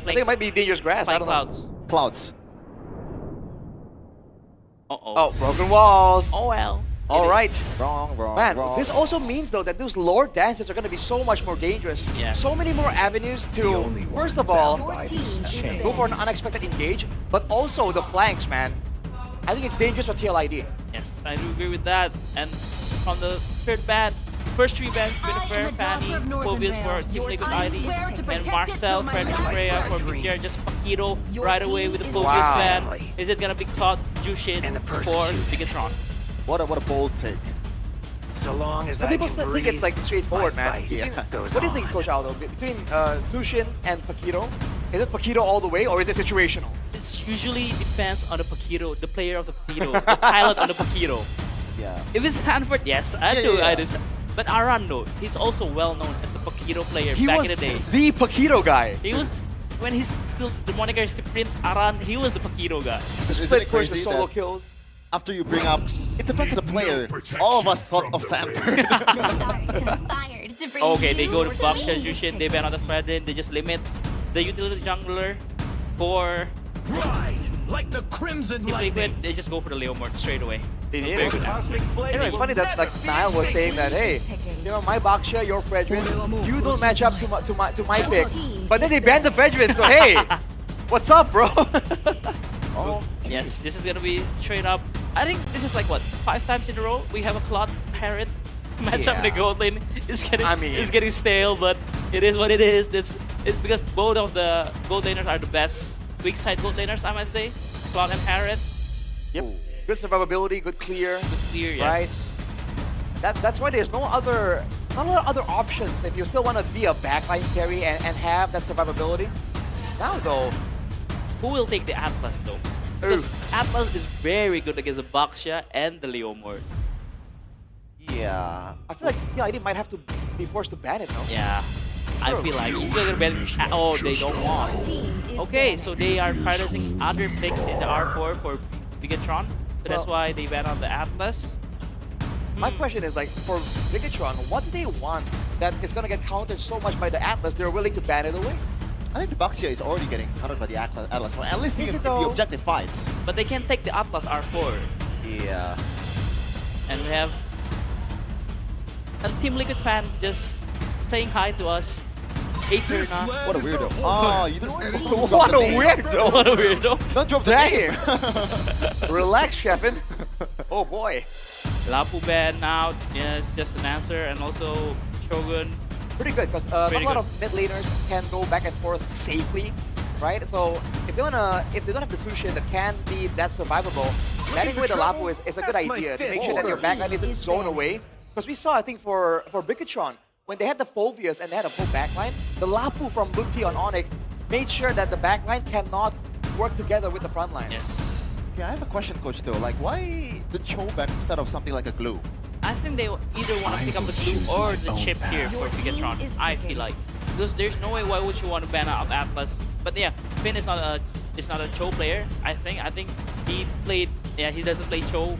think it might be dangerous grass. I Flying don't know. clouds. Clouds. Oh, broken walls. Oh well. All right. Wrong, Man, wrong. this also means though that those lore dances are going to be so much more dangerous. Yeah. So many more avenues to, first of all, go for an unexpected engage, but also the flanks, man. I think it's dangerous for TLID. Yes, I do agree with that. And from the third ban, first three bans, Winifred, Fanny, Phobius for Team Liquid ID, and Marcel, Frederick Freya for Victor, just Paquito right away with the Phobius Wow. ban. Is it gonna be Cloud Jushin for Bigetron? What a bold take. So long as Some I people can still think breathe, it's like straightforward, my man. fight Between- goes What do you think, on. Coach Aldo? Between Sushin and Paquito, is it Paquito all the way or is it situational? It usually depends on the Paquito, the player of the Paquito, the pilot on the Paquito. Yeah. If it's Sanford, yes, I Yeah, do. yeah, I yeah. do. But Aran, though, he's also well known as the Paquito player He back was in the day. the Paquito guy. He was, when he's still, the moniker is Prince Aran, he was the Paquito guy. The Isn't split it push, the crazy solo that kills. after you bring up, it depends on the player. All of us thought of Sanford. Stars conspired to bring Okay, they you go to Baksha me. Jushin, they ban on the Fredrin, they just limit the utility jungler for Ride like the crimson Team Liquid, lightning. they just go for the Leomord straight away. They need Very it. good. Cosmic blade You know, it's will funny that like never be Niall was saying that, hey, you know, my Baksha, your Fredrin, you don't match up to my pick. But then they banned the Fredrin, so hey, what's up, bro? Oh, Yes, this is gonna be straight up. I think this is like what, 5 times in a row we have a Cloud Parrot matchup in the Yeah. gold lane. It's getting stale, but it is what it is. It's because both of the gold laners are the best weak side gold laners, I might say. Cloud and Parrot, Yep. Good survivability, good clear. clear, yes. Right. That's why there's not a lot of other options if you still want to be a backline carry and have that survivability. Now though, Who will take the Atlas though? Because Atlas is very good against the Baksha and the Leomord. yeah. I feel like TLID might have to be forced to ban it now. Yeah, I feel like if they're gonna ban, oh, they don't want. Okay, so they are prioritizing other picks in the R4 for Bigetron, so that's Well- why they ban on the Atlas. My question is like, for Bigetron, what do they want that is going to get countered so much by the Atlas they're willing to ban it away? I think the Baxia is already getting countered by the Atlas. Well, at least Is in it the though? objective fights. But they can take the Atlas R4, Yeah. and we have a Team Liquid fan just saying hi to us. Aeterna. What a weirdo. Oh, you don't. What a weirdo! What a weirdo. Don't drop the Dang. name. Relax, Sheffin. Oh boy. Lapu ban out, yes, just an answer, and also Shogun. Pretty good, because not Pretty a lot good. of mid laners can go back and forth safely, right? So if they don't have the solution that can be that survivable, banning away the Lapu is a good That's my idea to make fist. sure that your backline isn't zone away. Because we saw, I think, for Bigetron, when they had the Phobius and they had a full backline, the Lapu from Luki on Onyx made sure that the backline cannot work together with the front line. Yes. Yeah, I have a question, coach. Though, like, why the Choban instead of something like a glue? I think they either want to pick up the glue or the chip here for Bigetron. I feel like because there's no way why would you want to ban out Atlas. But yeah, Finn is not a Cho player. I think he played. Yeah, he doesn't play Cho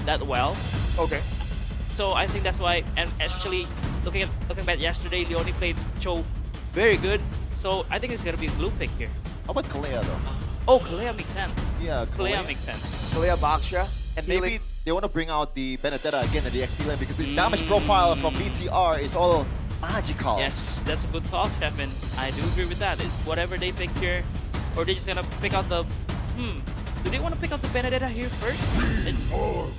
that well. Okay. So I think that's why. And actually, looking back yesterday, Leone played Cho very good. So I think it's gonna be a glue pick here. How about Kalea though? Oh, Kalea makes sense. Yeah, Kalea makes sense. Kalea Baksha. And healing. maybe they want to bring out the Benedetta again in the XP lane because the damage profile from BTR is all magical. Yes, that's a good call, Kevin. I do agree with that. It's whatever they pick here, or they're just gonna pick out the. Do they want to pick out the Benedetta here first?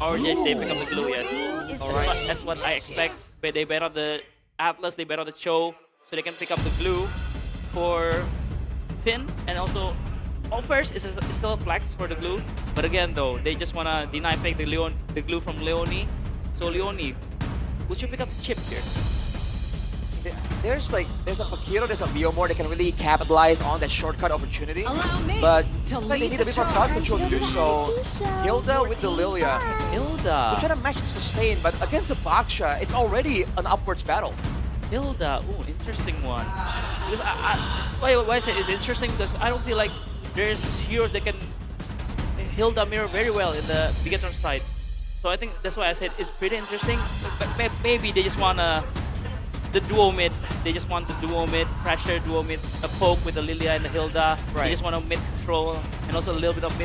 Or yes, they pick up the glue, yes. That's what I expect. But they bet on the Atlas, they bet on the Cho, so they can pick up the glue for Finn, and also first is still a flex for the glue. But again though, they just wanna deny pick the glue from Leone. So Leone, would you pick up the chip here? There's a Paquito, there's a Leomord that can really capitalize on that shortcut opportunity. Allow me But to like they lead need the a bit more crowd control to do so. Hilda with the Lilia. They're Hilda. trying to match the sustain, but against the Baksha, it's already an upwards battle. Hilda, ooh, interesting one. Because why I say it's interesting because I don't feel like there's heroes that can Hilda mirror very well in the Bigetron side. So I think that's why I said it's pretty interesting. But maybe they just wanna the duo mid they just want the duo mid, pressure duo mid, a poke with the Lilia and the Hilda. Right. They just want to mid control and also a little bit of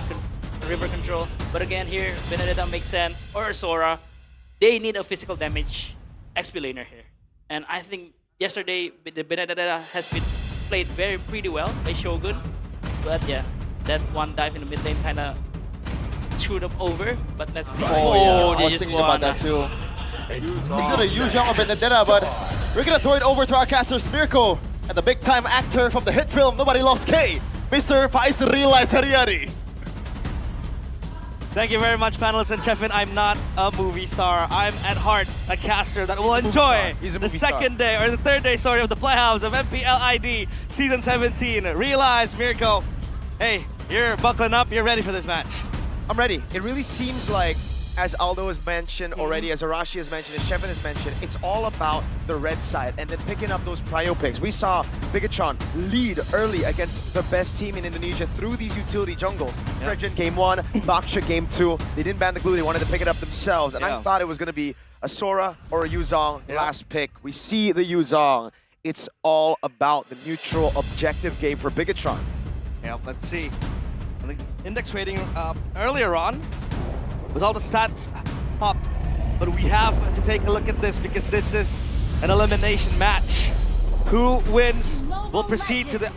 river control. But again, here, Benedetta makes sense, or Sora. They need a physical damage XP laner here. And I think yesterday, the Benedetta has been played pretty well by Shogun. But yeah, that one dive in the mid lane kind of screwed up over. But let's see. Oh, yeah. They I was just thinking won. about that too. Is it a Yuzhong or Benedetta? But we're gonna throw it over to our casters, Mirko, and the big-time actor from the hit film Nobody Loves K, Mr. Faiz Realize Hariari. Thank you very much, panelists and Chefin. I'm not a movie star. I'm at heart a caster that will enjoy the second day, or the third day, sorry, of the playoffs of MPLID Season 17. Realize, Mirko, hey, you're buckling up, you're ready for this match. I'm ready. It really seems like, as Aldo has mentioned already, as Arashi has mentioned, as Chefin has mentioned, it's all about the red side and then picking up those prio picks. We saw Bigetron lead early against the best team in Indonesia through these utility jungles. Fredrin game 1, Baksha game 2. They didn't ban the glue, they wanted to pick it up themselves. And I thought it was going to be a Sora or a Yuzhong last pick. We see the Yuzhong. It's all about the neutral objective game for Bigetron. Yeah, let's see. The index rating earlier on with all the stats popped, but we have to take a look at this because this is an elimination match. Who wins will proceed to the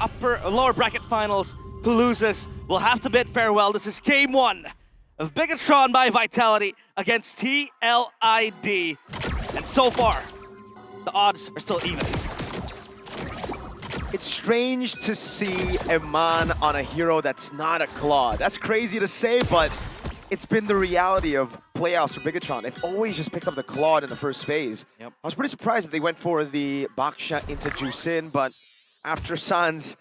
lower bracket finals. Who loses will have to bid farewell. This is game 1 of Bigetron by Vitality against tlid, and so far the odds are still even. It's strange to see a man on a hero that's not a Claude. That's crazy to say, but it's been the reality of playoffs for Bigetron. They've always just picked up the Claude in the first phase. I was pretty surprised that they went for the Baksha into Juicin, but after Sans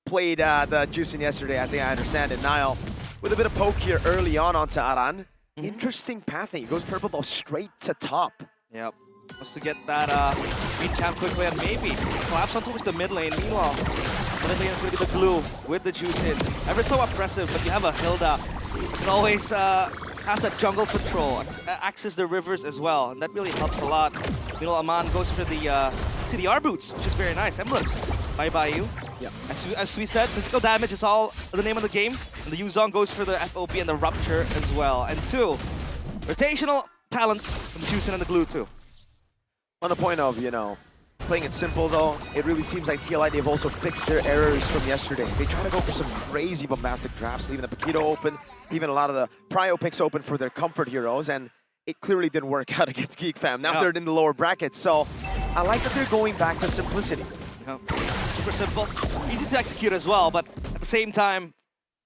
played the Juicin yesterday, I think I understand it. Nile, with a bit of poke here early on onto Aran. Interesting pathing. He goes purple ball straight to top. Yep. Wants to get that beat camp quickly and maybe collapse on towards the mid lane. Meanwhile, the mid lane is going to be the glue with the juice in. Ever so oppressive, but you have a Hilda. You can always have that jungle control, access the rivers as well, and that really helps a lot. Meanwhile, Aman goes for the CDR boots, which is very nice. Emblems by you. Yeah. As we said, physical damage is all the name of the game, and the Yuzhong goes for the FOB and the Rupture as well. And 2, rotational talents from Juicin and the glue too. On the point of, playing it simple though, it really seems like TLI, they've also fixed their errors from yesterday. They try to go for some crazy bombastic drafts, leaving the Paquito open, even a lot of the prio picks open for their comfort heroes, and it clearly didn't work out against Geek Fam. Now they're in the lower bracket, so I like that they're going back to simplicity. Super simple, easy to execute as well, but at the same time,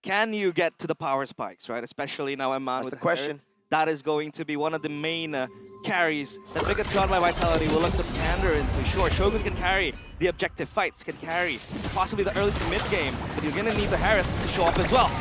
can you get to the power spikes, right? Especially now Emma with the question. That is going to be one of the main carries that Bigetron by Vitality will look to pander into. Sure, Shogun can carry the objective fights, can carry possibly the early to mid game, but you're gonna need the Harith to show up as well.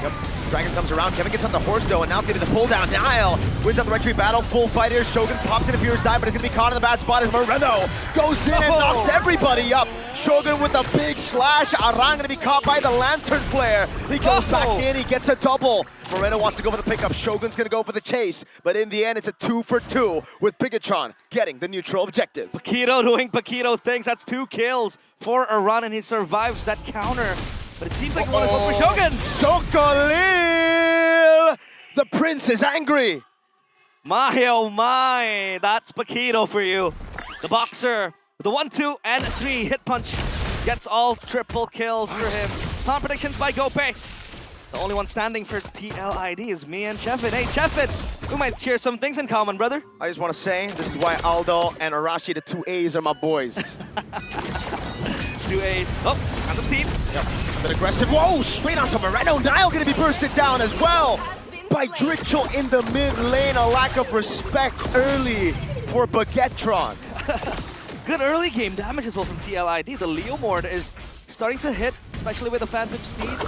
Yep. Dragon comes around, Kevin gets on the horse though, and now it's getting the pull down. Nile wins on the retreat battle, full fight here. Shogun pops in, appears die, but he's gonna be caught in the bad spot as Moreno goes in and knocks everybody up. Shogun with a big slash. Aran gonna be caught by the Lantern Flare. He goes back in, he gets a double. Moreno wants to go for the pickup. Shogun's gonna go for the chase, but in the end, it's a 2 for 2 with Bigetron getting the neutral objective. Paquito doing Paquito things. That's 2 kills for Aran, and he survives that counter. But it seems like we want to go for Shogun. Sokolil! The prince is angry. My oh my, that's Paquito for you. The boxer, the 1, 2, and 3 hit punch gets all triple kills for him. Time predictions by Gope. The only one standing for TLID is me and Chefin. Hey Chefin, we might share some things in common, brother. I just want to say, this is why Aldo and Arashi, the 2 A's, are my boys. 2 A's. Oh, and the team. Yep. Bit aggressive. Whoa, straight onto Moreno. Nile gonna be bursted down as well by Dritchel in the mid lane. A lack of respect early for Bigetron. Good early game damage as well from TLID. The Leomord is starting to hit, especially with the Phantom Steed.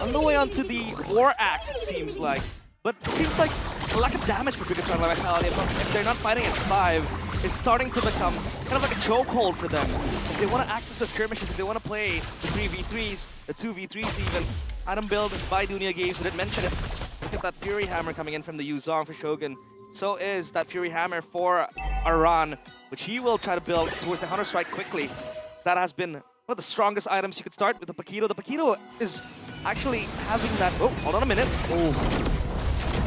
On the way onto the War Axe, it seems like. But it seems like a lack of damage for Bigetron by Vitality. If they're not fighting as 5, it's starting to become kind of like a chokehold for them. If they want to access the skirmishes, if they want to play the 3v3s, the 2v3s even, item build by Dunia Games, I did mention it. Look at that Fury Hammer coming in from the Yuzhong for Shogun. So is that Fury Hammer for Aran, which he will try to build towards the Hunter Strike quickly. That has been one of the strongest items you could start with the Paquito. The Paquito is actually having that... Oh, hold on a minute. Oh,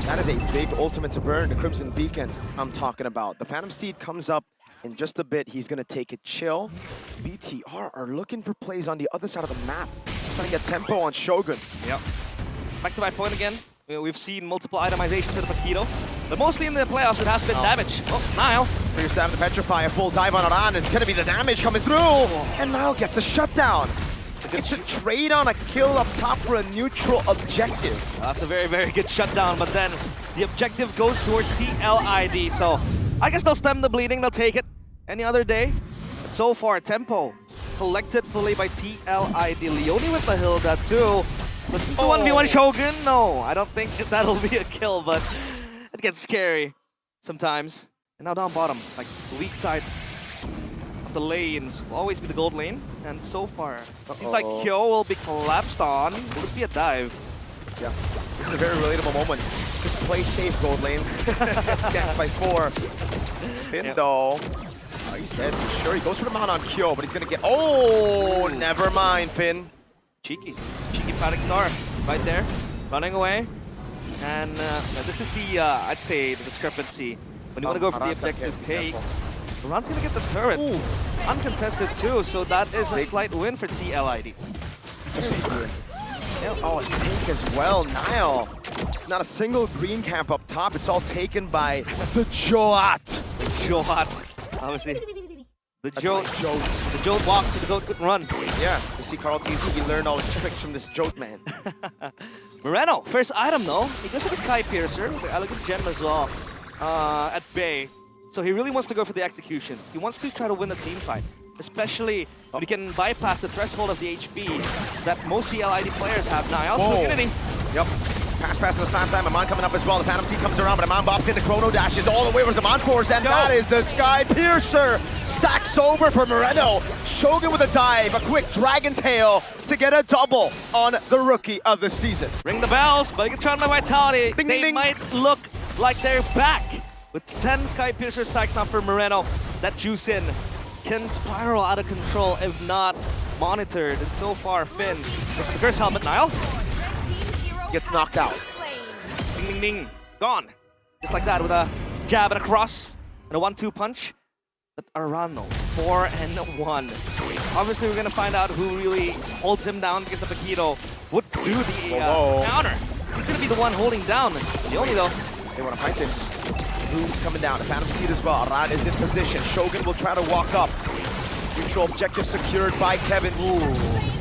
that is a big ultimate to burn the Crimson Beacon I'm talking about. The Phantom Steed comes up in just a bit. He's going to take it chill. BTR are looking for plays on the other side of the map. Trying to get tempo on Shogun. Yep. Back to my point again. We've seen multiple itemizations to the Paquito, but mostly in the playoffs it has been damage. Oh, Nile. Here's time to petrify, a full dive on Aran. It's going to be the damage coming through. And Nile gets a shutdown. It's a trade on a kill up top for a neutral objective. That's a very, very good shutdown, but then the objective goes towards tlid. So I guess they'll stem the bleeding, they'll take it any other day. But so far, tempo collected fully by tlid. Leone with the Hilda too. But the 1v1 Shogun, no, I don't think that'll be a kill, but it gets scary sometimes. And now down bottom, like the weak side of the lanes will always be the gold lane. And so far, seems like Kyo will be collapsed on. Will this be a dive? Yeah, this is a very relatable moment. Just play safe, gold lane. Gets scanned by 4. Finn though, he's dead for sure. He goes for the mount on Kyo, but he's gonna get... Oh, never mind, Finn. Cheeky Panic Star right there, running away. And this is the, I'd say, the discrepancy. When you want to go for the objective take, Aran's going to get the turret. Ooh. Uncontested too, so that is a slight win for tlid. It's a big win. Oh, it's take as well. Nile. Not a single green camp up top. It's all taken by the Joat. Obviously. The Joat walks, so the Goat couldn't run. Yeah, you see Carl TZ, he learned all the tricks from this Joat man. Moreno, first item though. He goes for the Sky Piercer with the elegant gem as well at bay. So he really wants to go for the executions. He wants to try to win the team fights, especially when he can bypass the threshold of the HP that most tlid players have now. Yep. Pass this last time. Aman coming up as well. The Phantom Seed comes around, but Aman bops into Chrono Dashes all the way with Aman Force, and that is the Sky Piercer. Stacks over for Moreno. Shogun with a dive, a quick Dragon Tail to get a double on the Rookie of the Season. Ring the bells, Bigetron by Vitality. Ding, they ding, ding. might look like they're back. With 10 Sky Piercer stacks now for Moreno, that juice in can spiral out of control if not monitored. And so far, Finn with the Curse Helmet, Nile Gets knocked out. ding ding ding, gone. Just like that with a jab and a cross and a 1-2 punch. But Arano, 4-1. Obviously, we're gonna find out who really holds him down against the Paquito. Would do the counter. He's gonna be the one holding down. Leone though. They want to fight this. Boom's coming down. The Phantom Steed as well. Aran is in position. Shogun will try to walk up. Neutral objective secured by Kevin. Ooh.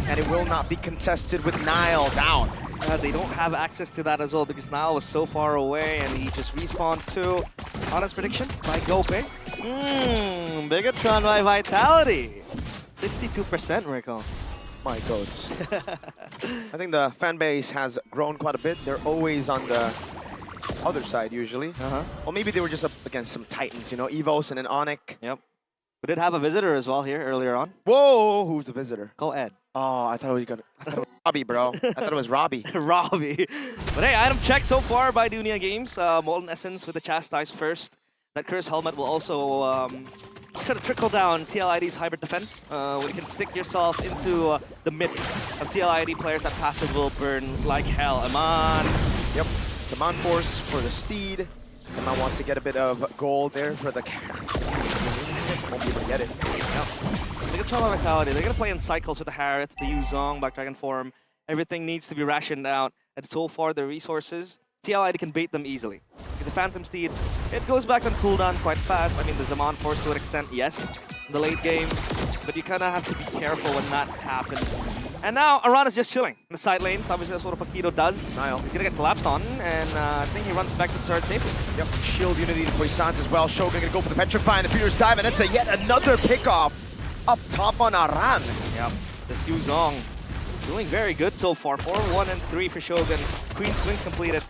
And it will not be contested with Nile down. They don't have access to that as well because Nile was so far away and he just respawned too. Honest prediction by Gope. Bigetron by Vitality. 62%, Rico. My goats. I think the fan base has grown quite a bit. They're always on the other side usually. Or maybe they were just up against some titans, you know, Evos and then Onyx. Yep. We did have a visitor as well here earlier on. Whoa, who's the visitor? Go Ed. Oh, I thought it was Robbie, bro. I thought it was Robbie. Robbie. But hey, item check so far by Dunia Games. Molten Essence with the Chastise first. That Curse Helmet will also try to trickle down tlid's Hybrid Defense. When you can stick yourself into the midst of tlid players, that passive will burn like hell. Aman. Yep. Aman Force for the Steed. Aman wants to get a bit of gold there for the won't be able to get it. Yep. Bigetron Vitality, they're going to play in cycles with the Harith, the Yuzong, Black Dragon form. Everything needs to be rationed out. And so far, the resources, tlid can bait them easily. With the Phantom Steed, it goes back on cooldown quite fast. I mean, the Zaman Force to an extent, yes, in the late game. But you kind of have to be careful when that happens. And now, Aran is just chilling in the side lanes. Obviously, that's what a Paquito does. Nile. He's going to get collapsed on, and I think he runs back to the third safely. Yep, shield unity to Poissons as well. Shogun gonna go for the Petrify and the Peter's dive, and that's yet another pickoff up top on Aran. Yep, this Yuzong doing very good so far. 4-1-3 for Shogun. Queen's Wings completed.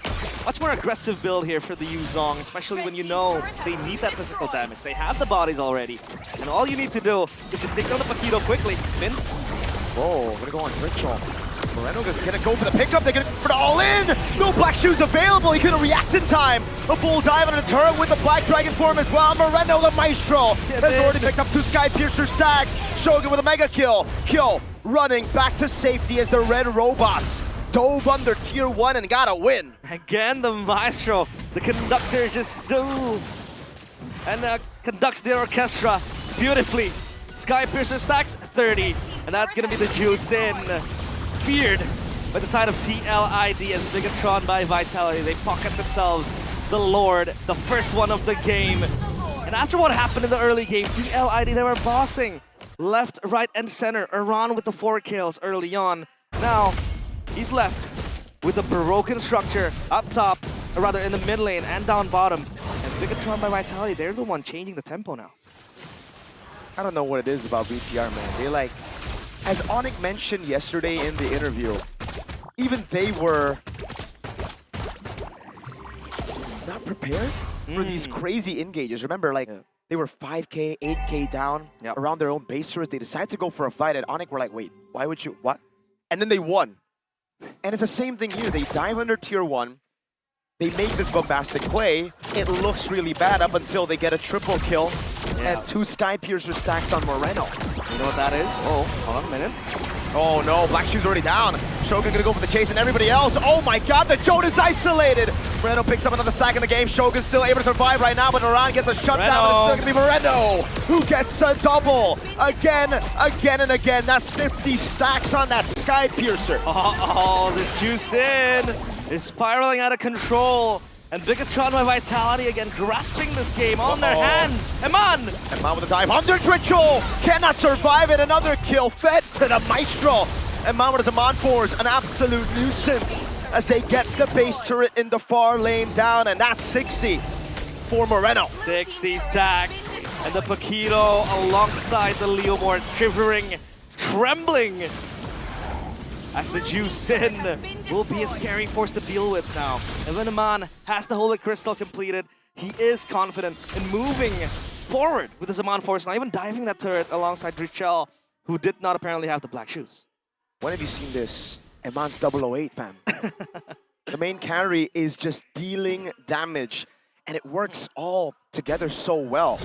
Much more aggressive build here for the Yuzong, especially when you know they need that physical damage. They have the bodies already, and all you need to do is just take down the Paquito quickly. Finn? Whoa, gonna go on Ritual. Moreno is gonna go for the pickup. They're gonna go for the all-in. No Black Shoes available. He couldn't react in time. A full dive on the turret with the Black Dragon form as well. Moreno, the maestro, has already picked up 2 Sky Piercer stacks. Shogun with a mega kill. Kill running back to safety as the red robots dove under tier 1 and got a win. Again, the maestro, the conductor just conducts the orchestra beautifully. Sky Piercer stacks 30, and that's gonna be the juice in. Feared by the side of tlid as Bigetron by Vitality. They pocket themselves the Lord, the first one of the game. And after what happened in the early game, tlid, they were bossing left, right, and center. Iran with the 4 kills early on. Now, he's left with a broken structure up top, or rather in the mid lane and down bottom. And Bigetron by Vitality, they're the one changing the tempo now. I don't know what it is about BTR, man. They like, as Onyx mentioned yesterday in the interview, even they were not prepared for these crazy engages. Remember, like, they were 5K, 8K down around their own base turret. They decided to go for a fight, and Onyx were like, wait, why would you, what? And then they won. And it's the same thing here. They dive under tier 1. They make this bombastic play. It looks really bad up until they get a triple kill and 2 Sky Piercer stacks on Moreno. You know what that is? Oh, hold on a minute. Oh no, Black Shoe's already down. Shogun gonna go for the chase and everybody else. Oh my god, the Joan is isolated. Moreno picks up another stack in the game. Shogun's still able to survive right now, but Iran gets a shutdown. It's still gonna be Moreno who gets a double. Again and again. That's 50 stacks on that Sky Piercer. Oh, this juice in is spiraling out of control. And Bigetron by Vitality again grasping this game on their hands. Eman with a dive under Ritual. Cannot survive it. Another kill fed to the Maestro. Eman with his Amon Force. An absolute nuisance as they get the base turret in the far lane down. And that's 60 for Moreno. 60 stacks. And the Paquito alongside the Leomord shivering, trembling. As the juice in will be a scary force to deal with now. And when Aman has the Holy Crystal completed, he is confident in moving forward with his Aman Force, not even diving that turret alongside Drichel, who did not apparently have the Black Shoes. When have you seen this? Eman's 008, fam. The main carry is just dealing damage, and it works all together so well.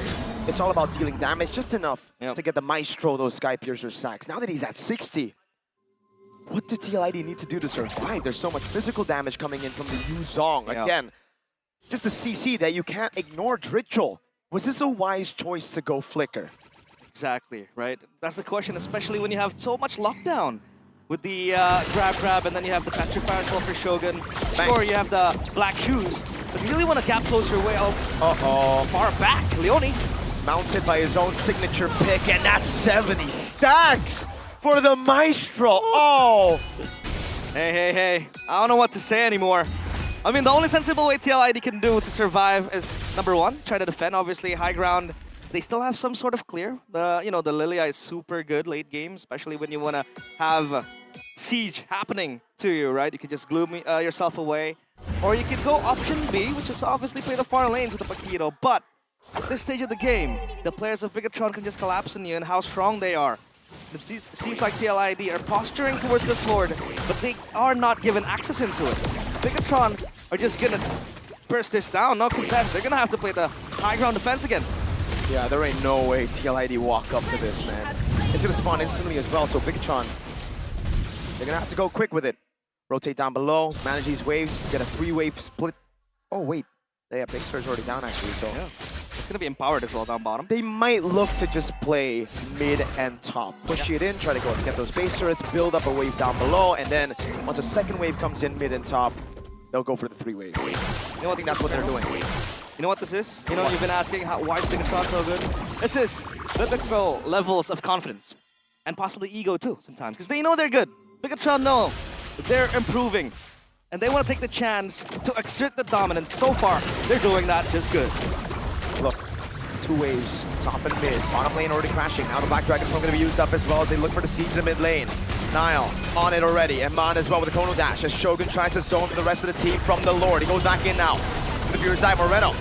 It's all about dealing damage, just enough to get the Maestro those Sky Piercer stacks. Now that he's at 60, what did tlid need to do to survive? There's so much physical damage coming in from the Yu Zong. Again, just a CC that you can't ignore Drichel. Was this a wise choice to go Flicker? Exactly, right? That's the question, especially when you have so much lockdown. With the grab, and then you have the Petrifier as well for Shogun. Sure, you have the Black Shoes. But you really want to gap close your way out far back. Leone mounted by his own signature pick, and that's 70 stacks for the Maestro. Oh! Hey. I don't know what to say anymore. I mean, the only sensible way tlid can do to survive is, number 1, try to defend, obviously, high ground. They still have some sort of clear. The Lilia is super good late game, especially when you want to have siege happening to you, right? You could just glue yourself away. Or you could go option B, which is obviously play the far lanes with the Paquito. But at this stage of the game, the players of Bigetron can just collapse on you and how strong they are. It seems like tlid are posturing towards this Lord, but they are not given access into it. Bigetron are just gonna burst this down, no contest. They're gonna have to play the high ground defense again. Yeah, there ain't no way tlid walk up to this, man. It's gonna spawn instantly as well, so Bigetron, they're gonna have to go quick with it. Rotate down below, manage these waves, get a 3-wave split. Oh wait, yeah, base turret's already down actually, so. Yeah. It's gonna be empowered as well down bottom. They might look to just play mid and top. Push it in, try to go and get those base turrets, build up a wave down below, and then once a second wave comes in mid and top, they'll go for the 3-wave. You know, I think that's what they're doing. You know what this is? You know, you've been asking why is Bigetron so good? This is mythical levels of confidence. And possibly ego too, sometimes. Because they know they're good. Bigetron know they're improving. And they want to take the chance to exert the dominance. So far, they're doing that just good. Look, 2 waves, top and mid. Bottom lane already crashing. Now the Black Dragon's going to be used up as well as they look for the siege in the mid lane. Nile on it already. Eman as well with the Kono Dash as Shogun tries to zone for the rest of the team from the Lord. He goes back in now. The Furious Eye, Moreno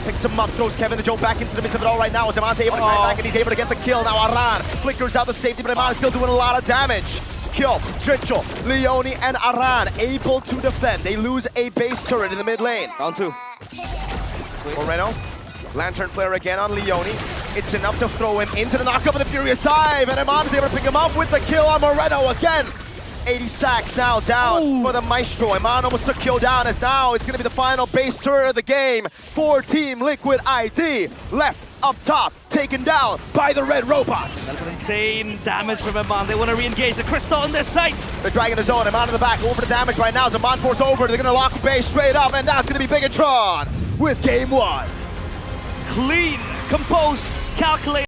picks him up, throws Kevin the Joe back into the midst of it all right now as Eman's able to climb back and he's able to get the kill. Now Aran flickers out the safety, but Eman is still doing a lot of damage. kill. Dritchel, Leone, and Aran able to defend. They lose a base turret in the mid lane. Round 2. Moreno, Lantern Flare again on Leone. It's enough to throw him into the knockup of the Furious Dive, and Iman's able to pick him up with the kill on Moreno again. 80 stacks now down for the Maestro. Iman almost took kill down as now it's going to be the final base turret of the game for Team Liquid ID. Left up top, taken down by the red robots. That's an insane damage from Iman. They want to re-engage the crystal on their sights. They're dragging the zone. Iman in the back, over the damage right now. Zaman force over. They're going to lock base straight up, and that's going to be Bigetron with game 1. Clean, composed, calculated.